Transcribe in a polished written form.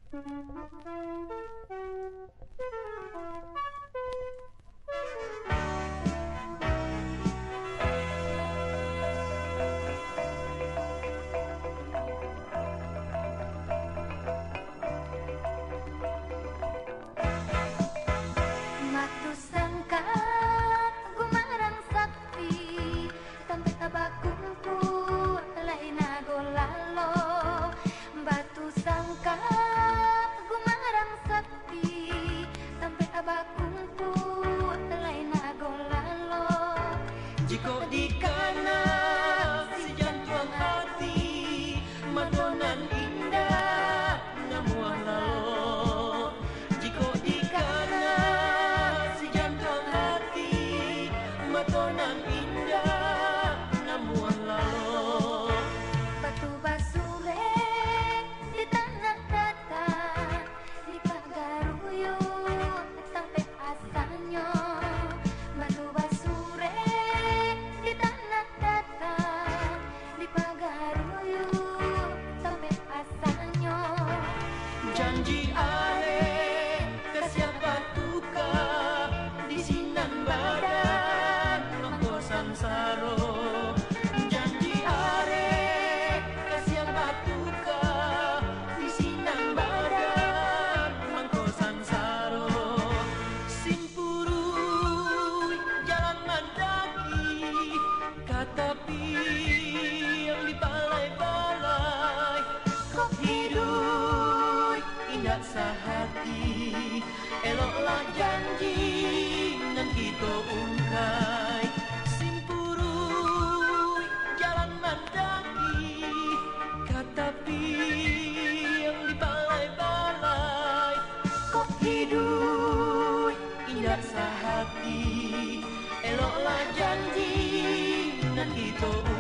Matu sangka gumarang sakti tampe tabakungku lain golalo. Batu sangka gumarang sakti tampe tabakungku lain golalo. Jiko dikana si jantung hati madonan indah namuah lalo. Jiko dikana si jantung hati madonan indah namuah lalo. Batu basure di tanah datar di pagaruyung tampe asanyo. Batu basure di tanah datar di pagaruyung tampe asanyo. Janji ale ke siapa tuka di sinan badan longko samsaro. Janji ale ke siapa tuka di sinan badan longko samsaro. Simpurui jalan mandaki katapi yang di balai-balai. Kok hidup indah sehati, eloklah janji nan kita ungkai. Simpurui jalan mandaki katapi yang di balai-balai. Kok hidup indah sehati, eloklah janji nan kita ungkai.